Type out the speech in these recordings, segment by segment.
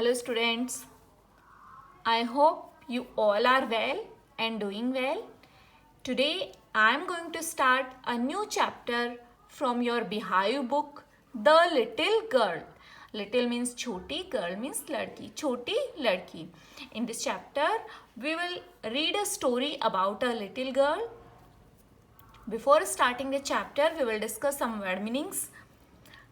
Hello students, I hope you all are well and doing well. Today I am going to start a new chapter from your Beehive book, The Little Girl. Little means choti, girl means ladki, choti ladki. In this chapter we will read a story about a little girl. Before starting the chapter we will discuss some word meanings.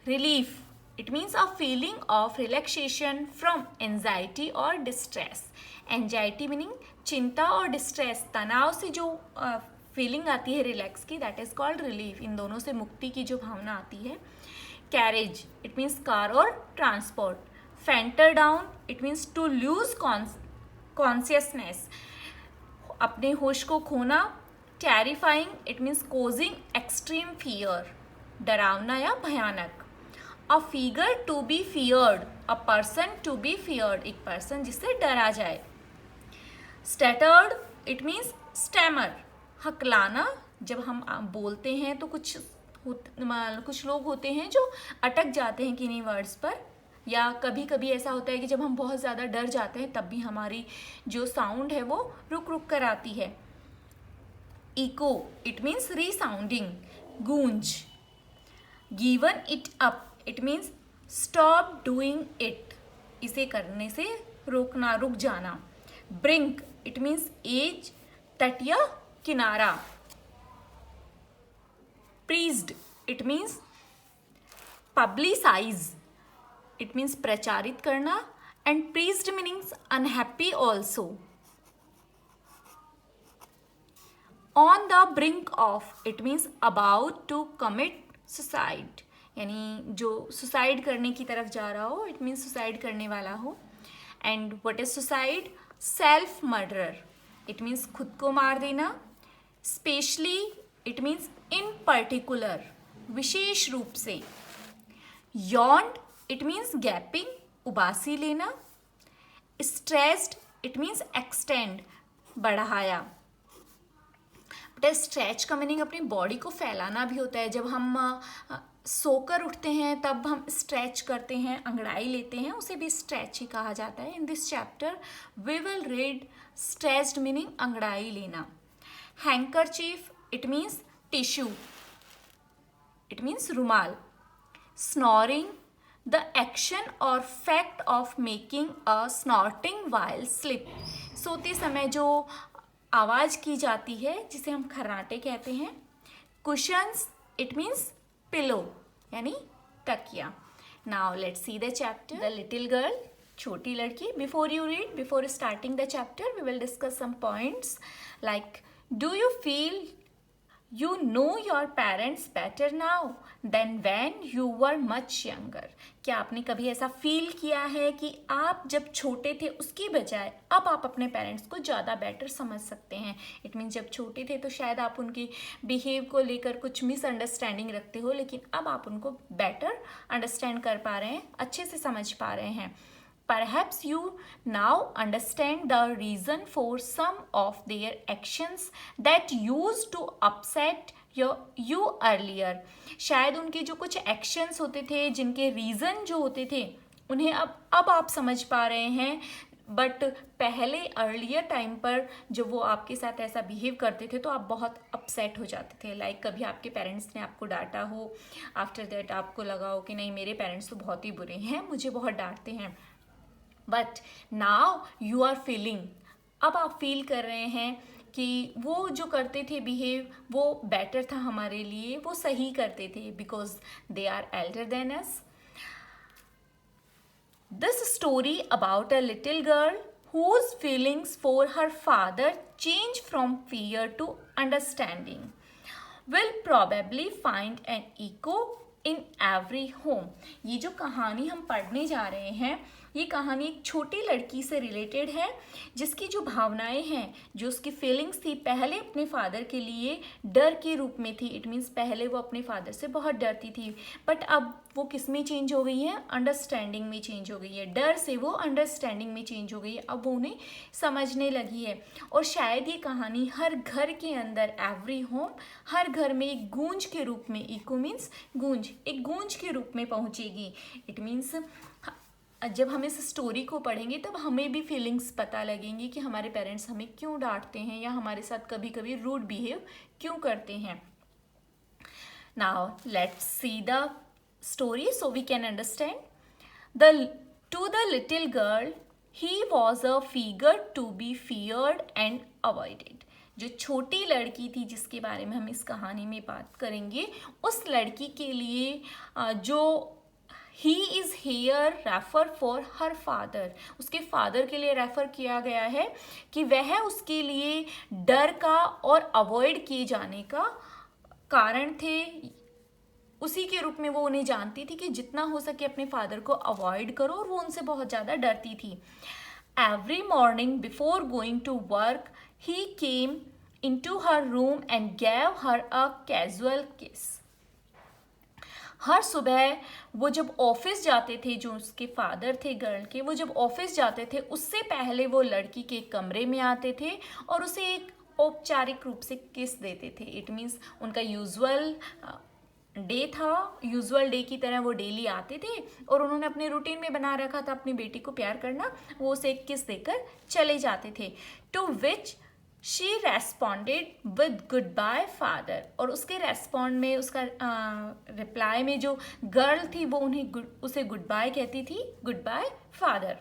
Relief. It means a feeling of relaxation from anxiety or distress. Anxiety meaning चिंता और distress, तनाव से जो feeling आती है relax की, that is called relief. इन दोनों से मुक्ति की जो भावना आती है. कैरेज. इट मीन्स कार और transport. Fainted down. It means to lose consciousness, अपने होश को खोना. Terrifying. It means causing extreme fear, डरावना या भयानक. A figure to be feared. A person to be feared, एक पर्सन जिससे डरा जाए. स्टैटर्ड. इट मीन्स स्टैमर, हकलाना. जब हम बोलते हैं तो कुछ लोग होते हैं जो अटक जाते हैं किन्हीं वर्ड्स पर, या कभी कभी ऐसा होता है कि जब हम बहुत ज़्यादा डर जाते हैं तब भी हमारी जो साउंड है वो रुक रुक कर आती है. इको. इट मीन्स रीसाउंडिंग, गूंज. Given it up. It means stop doing it, इसे करने से रोकना, रुक जाना. ब्रिंक. इट मीन्स एज, तट या किनारा. Prized. It means publicize. It means प्रचारित करना. And prized meanings unhappy also. On the brink of. It means about to commit suicide, यानी जो सुसाइड करने की तरफ जा रहा हो. इट मीन्स सुसाइड करने वाला हो. And what is suicide? Self murderer. It means खुद को मार देना. Specially. It means in particular, विशेष रूप से. यॉन्ड. इट मीन्स गैपिंग, उबासी लेना. स्ट्रेस्ड. इट मीन्स एक्सटेंड, बढ़ाया. बट स्ट्रेच का मीनिंग अपनी बॉडी को फैलाना भी होता है. जब हम सोकर उठते हैं तब हम स्ट्रेच करते हैं, अंगड़ाई लेते हैं, उसे भी स्ट्रेच ही कहा जाता है. In this chapter we will read stretched meaning अंगड़ाई लेना. Handkerchief. It means tissue, it means रुमाल. स्नोरिंग. द एक्शन और fact of making a snorting while sleep. सोते समय जो आवाज़ की जाती है जिसे हम खर्राटे कहते हैं. कुशन्स. इट मीन्स पिलो, यानी तकिया. Now let's see the chapter. The little girl, छोटी लड़की. Before you read, before starting the chapter, we will discuss some points like, do you feel you know your parents better now than when you were much younger. क्या आपने कभी ऐसा feel किया है कि आप जब छोटे थे उसकी बजाय अब आप अपने पेरेंट्स को ज़्यादा बेटर समझ सकते हैं. इट मीन्स जब छोटे थे तो शायद आप उनकी बिहेव को लेकर कुछ मिसअंडरस्टैंडिंग रखते हो, लेकिन अब आप उनको बेटर अंडरस्टैंड कर पा रहे हैं, अच्छे से समझ पा रहे हैं. Perhaps you now understand the reason for some of their actions that used to upset you earlier. शायद उनके जो कुछ एक्शंस होते थे, जिनके रीज़न जो होते थे, उन्हें अब आप समझ पा रहे हैं. बट पहले अर्लियर टाइम पर जब वो आपके साथ ऐसा बिहेव करते थे तो आप बहुत अपसेट हो जाते थे. लाइक कभी आपके पेरेंट्स ने आपको डांटा हो, आफ्टर दैट आपको लगा हो कि नहीं, मेरे पेरेंट्स तो बहुत ही बुरे हैं, मुझे बहुत डांटते हैं. But now you are feeling, अब आप फील कर रहे हैं कि वो जो करते थे बिहेव वो बेटर था हमारे लिए, वो सही करते थे, because they are elder than us. This story about a little girl whose feelings for her father change from fear to understanding will probably find an echo in every home. ये जो कहानी हम पढ़ने जा रहे हैं, ये कहानी एक छोटी लड़की से रिलेटेड है जिसकी जो भावनाएं हैं, जो उसकी फीलिंग्स थी, पहले अपने फादर के लिए डर के रूप में थी. इट मीन्स पहले वो अपने फादर से बहुत डरती थी, बट अब वो किस में चेंज हो गई है? अंडरस्टैंडिंग में चेंज हो गई है. डर से वो अंडरस्टैंडिंग में चेंज हो गई है, अब वो उन्हें समझने लगी है. और शायद ये कहानी हर घर के अंदर, एवरी होम, हर घर में एक गूंज के रूप में, इको मीन्स गूंज, एक गूंज के रूप में पहुंचेगी. इट मीन्स जब हम इस स्टोरी को पढ़ेंगे तब हमें भी फीलिंग्स पता लगेंगी कि हमारे पेरेंट्स हमें क्यों डांटते हैं या हमारे साथ कभी कभी रूड बिहेव क्यों करते हैं. Now let's see the story so we can understand. To the little girl, he was a figure to be feared and avoided. जो छोटी लड़की थी जिसके बारे में हम इस कहानी में बात करेंगे, उस लड़की के लिए जो he is here refer for her father, उसके फादर के लिए रेफर किया गया है कि वह उसके लिए डर का और अवॉइड किए जाने का कारण थे. उसी के रूप में वो उन्हें जानती थी कि जितना हो सके अपने फादर को अवॉइड करो, और वो उनसे बहुत ज़्यादा डरती थी. Every morning before going to work he came into her room and gave her a casual kiss. हर सुबह वो जब ऑफिस जाते थे, जो उसके फादर थे गर्ल के, वो जब ऑफिस जाते थे उससे पहले वो लड़की के कमरे में आते थे और उसे एक औपचारिक रूप से किस देते थे. इट मीन्स उनका यूजुअल डे था, यूजुअल डे की तरह वो डेली आते थे और उन्होंने अपने रूटीन में बना रखा था अपनी बेटी को प्यार करना. वो उसे एक किस देकर चले जाते थे. To which she responded with good bye father. और उसके रेस्पॉन्ड में, उसका रिप्लाई में जो गर्ल थी वो उसे गुड बाय कहती थी, good bye father.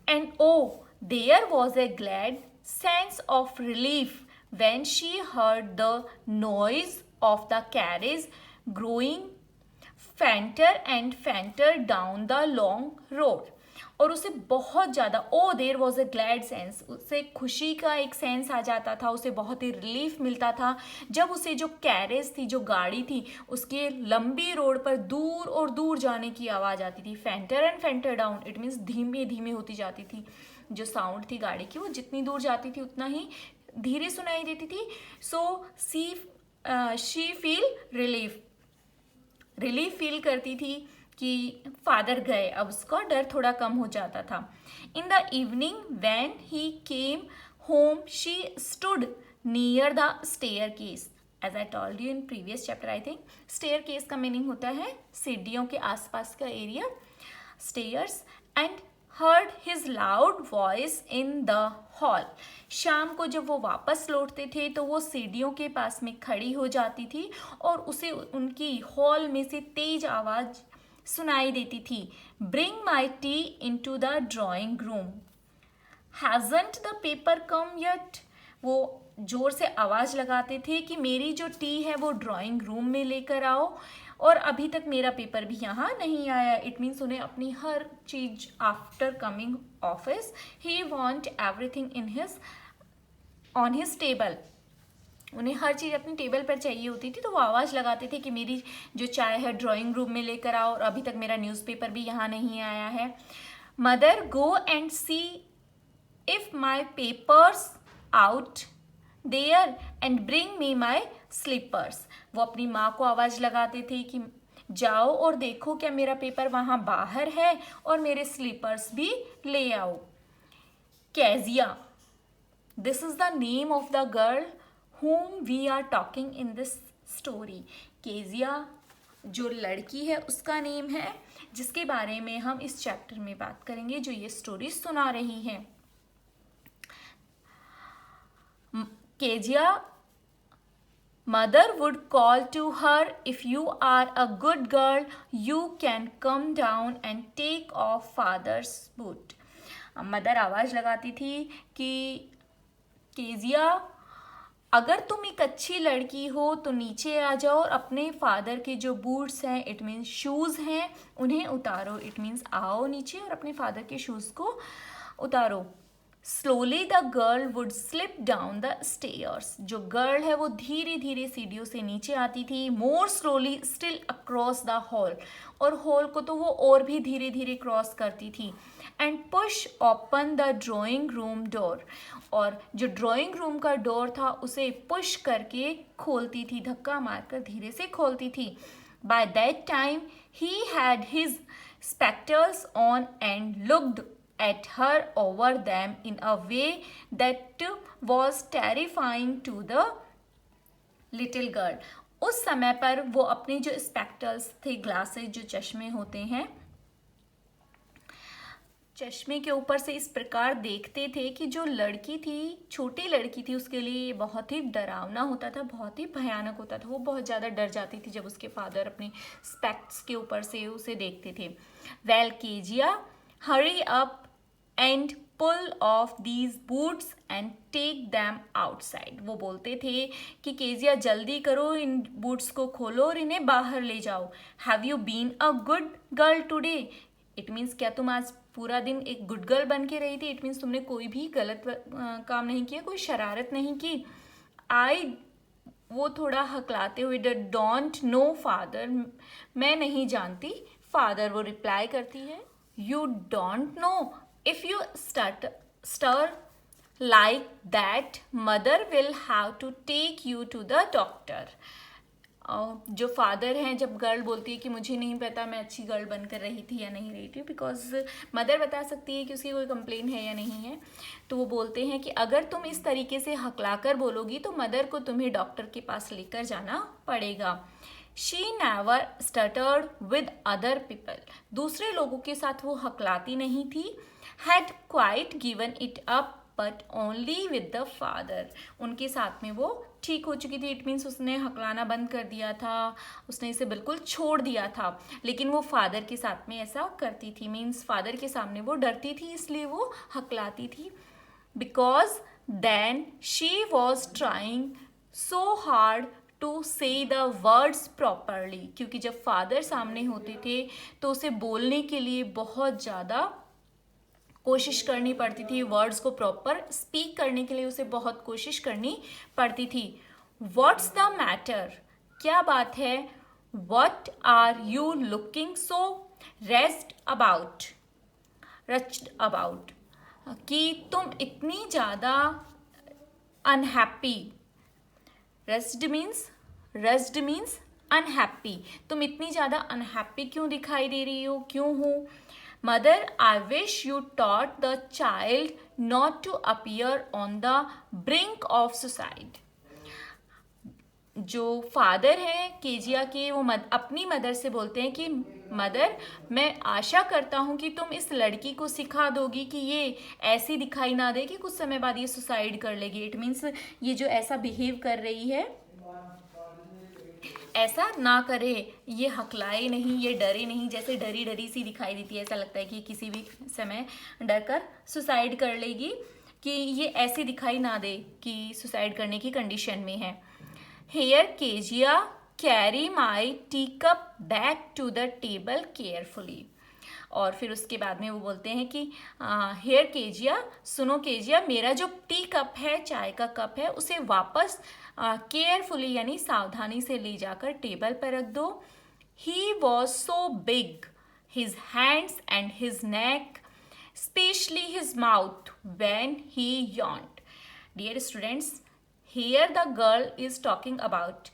And oh there was a glad sense of relief when she heard the noise of the carriage growing fainter and fainter down the long road. और उसे बहुत ज़्यादा, oh there was a glad sense, उसे खुशी का एक sense आ जाता था, उसे बहुत ही रिलीफ मिलता था जब उसे जो कैरेज थी, जो गाड़ी थी, उसके लंबी रोड पर दूर और दूर जाने की आवाज़ आती थी. फेंटर एंड फेंटर डाउन, इट मीन्स धीमे धीमे होती जाती थी. जो साउंड थी गाड़ी की वो जितनी दूर जाती थी उतना ही धीरे सुनाई देती थी. So she feel relief feel करती थी कि फादर गए, अब उसका डर थोड़ा कम हो जाता था. In the evening when he came home she stood near the staircase. As I told you in previous chapter, I think staircase का मीनिंग होता है सीढ़ियों के आसपास का area, stairs. And heard his loud voice in the hall. शाम को जब वो वापस लौटते थे तो वो सीढ़ियों के पास में खड़ी हो जाती थी और उसे उनकी हॉल में से तेज आवाज सुनाई देती थी. Bring my tea into the drawing room. Hasn't the paper come yet? वो जोर से आवाज लगाते थे कि मेरी जो टी है वो ड्राइंग रूम में लेकर आओ, और अभी तक मेरा पेपर भी यहाँ नहीं आया. इट मीन्स उन्हें अपनी हर चीज after coming office, he want everything on his table. उन्हें हर चीज़ अपनी टेबल पर चाहिए होती थी, तो वो आवाज़ लगाते थे कि मेरी जो चाय है ड्राइंग रूम में लेकर आओ, और अभी तक मेरा न्यूज़पेपर भी यहाँ नहीं आया है. Mother go and see if my papers out there and bring me my slippers. वो अपनी माँ को आवाज़ लगाते थे कि जाओ और देखो क्या मेरा पेपर वहाँ बाहर है, और मेरे स्लीपर्स भी ले आओ. Kezia, this is the name of the girl whom we are talking in this story. Kezia जो लड़की है उसका नेम है जिसके बारे में हम इस चैप्टर में बात करेंगे, जो ये स्टोरी सुना रही है. Kezia mother would call to her, if you are a good girl you can come down and take off father's boot. Mother आवाज़ लगाती थी कि केजिया, अगर तुम एक अच्छी लड़की हो तो नीचे आ जाओ और अपने फादर के जो बूट्स हैं, इट मीन्स शूज़ हैं, उन्हें उतारो. इट मीन्स आओ नीचे और अपने फादर के शूज़ को उतारो. Slowly the girl would slip down the stairs. जो गर्ल है वो धीरे धीरे सीढ़ियों से नीचे आती थी. मोर slowly still across the hall, और हॉल को तो वो और भी धीरे धीरे क्रॉस करती थी. And push open the drawing room door, और जो ड्राइंग रूम का डोर था उसे पुश करके खोलती थी, धक्का मारकर धीरे से खोलती थी. By that time he had his spectres on and looked at her over them in a way that was terrifying to the little girl. उस समय पर वो अपनी जो स्पेक्टर्स थे, ग्लासेस जो चश्मे होते हैं, चश्मे के ऊपर से इस प्रकार देखते थे कि जो लड़की थी, छोटी लड़की थी, उसके लिए ये बहुत ही डरावना होता था, बहुत ही भयानक होता था। वो बहुत ज़्यादा डर जाती थी जब उसके फादर अपने स्पेक्ट्स के ऊपर से उसे देखते थे। Well Kezia, hurry up and pull off these boots and take them outside. वो बोलते थे कि केजिया जल्दी करो, इन बूट्स को खोलो और इन्हें बाहर ले जाओ। Have you been a good girl today? It means क्या तुम आज पूरा दिन एक गुड गर्ल बन के रही थी? इट मीन्स तुमने कोई भी गलत काम नहीं किया, कोई शरारत नहीं की। वो थोड़ा हकलाते हुए, डोंट नो फादर, मैं नहीं जानती फादर, वो रिप्लाई करती है। You don't know, if you stutter like that, mother will have to take you to the doctor. जो फादर हैं, जब गर्ल बोलती है कि मुझे नहीं पता मैं अच्छी गर्ल बनकर रही थी या नहीं रही थी, बिकॉज मदर बता सकती है कि उसकी कोई कंप्लेन है या नहीं है, तो वो बोलते हैं कि अगर तुम इस तरीके से हकलाकर बोलोगी तो मदर को तुम्हें डॉक्टर के पास लेकर जाना पड़ेगा। She never stuttered with other people, दूसरे लोगों के साथ वो हकलाती नहीं थी। Had quite given it up but only with the father, उनके साथ में वो ठीक हो चुकी थी। इट मीन्स उसने हकलाना बंद कर दिया था, उसने इसे बिल्कुल छोड़ दिया था, लेकिन वो फादर के साथ में ऐसा करती थी। मीन्स फादर के सामने वो डरती थी, इसलिए वो हकलाती थी। Because then she was trying so hard to say the words properly, क्योंकि जब फादर सामने होते थे तो उसे बोलने के लिए बहुत ज़्यादा कोशिश करनी पड़ती थी, वर्ड्स को प्रॉपर स्पीक करने के लिए उसे बहुत कोशिश करनी पड़ती थी। व्हाट्स द मैटर, क्या बात है? What are you looking so rest about, कि तुम इतनी ज़्यादा अनहैप्पी, रेस्ड मीन्स अनहैप्पी, तुम इतनी ज़्यादा अनहैप्पी क्यों दिखाई दे रही हो, क्यों हो? Mother, I wish you taught the child not to appear on the brink of suicide. जो फादर हैं केजिया के, वो अपनी मदर से बोलते हैं कि मदर, मैं आशा करता हूँ कि तुम इस लड़की को सिखा दोगी कि ये ऐसी दिखाई ना दे कि कुछ समय बाद ये सुसाइड कर लेगी। इट मीन्स ये जो ऐसा बिहेव कर रही है, ऐसा ना करे, ये हकलाए नहीं, ये डरे नहीं, जैसे डरी डरी सी दिखाई देती है, ऐसा लगता है कि किसी भी समय डर कर सुसाइड कर लेगी, कि ये ऐसी दिखाई ना दे कि सुसाइड करने की कंडीशन में है। Here Kezia, carry my tea cup back to the table carefully. और फिर उसके बाद में वो बोलते हैं कि हेयर केजिया, सुनो केजिया, मेरा जो टी कप है, चाय का कप है, उसे वापस केयरफुली यानी सावधानी से ले जाकर टेबल पर रख दो। He was so big, his hands and his neck, specially his mouth when he yawned. Dear students, here the girl is talking about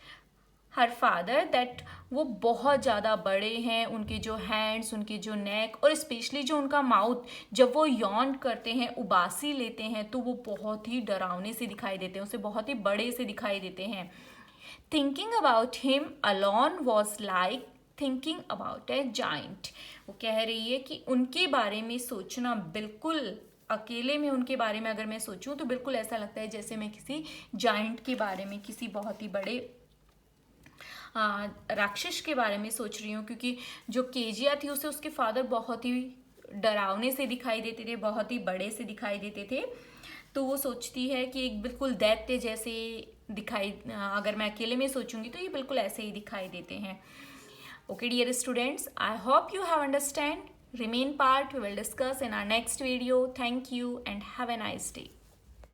her father, that वो बहुत ज़्यादा बड़े हैं, उनके जो हैंड्स, उनके जो नेक और स्पेशली जो उनका माउथ, जब वो यॉन करते हैं, उबासी लेते हैं, तो वो बहुत ही डरावने से दिखाई देते हैं, उसे बहुत ही बड़े से दिखाई देते हैं। Thinking about him alone was like thinking about A giant. वो कह रही है कि उनके बारे में सोचना, बिल्कुल अकेले में उनके बारे में अगर मैं सोचूं तो बिल्कुल ऐसा लगता है जैसे मैं किसी जाइंट के बारे में, किसी बहुत ही बड़े राक्षस के बारे में सोच रही हूँ। क्योंकि जो केजिया थी उसे उसके फादर बहुत ही डरावने से दिखाई देते थे, बहुत ही बड़े से दिखाई देते थे, तो वो सोचती है कि एक बिल्कुल दैत्य जैसे दिखाई, अगर मैं अकेले में सोचूंगी तो ये बिल्कुल ऐसे ही दिखाई देते हैं। Okay dear students, I hope you have understand. Remain part, we will discuss in our next video. Thank you and have a nice day.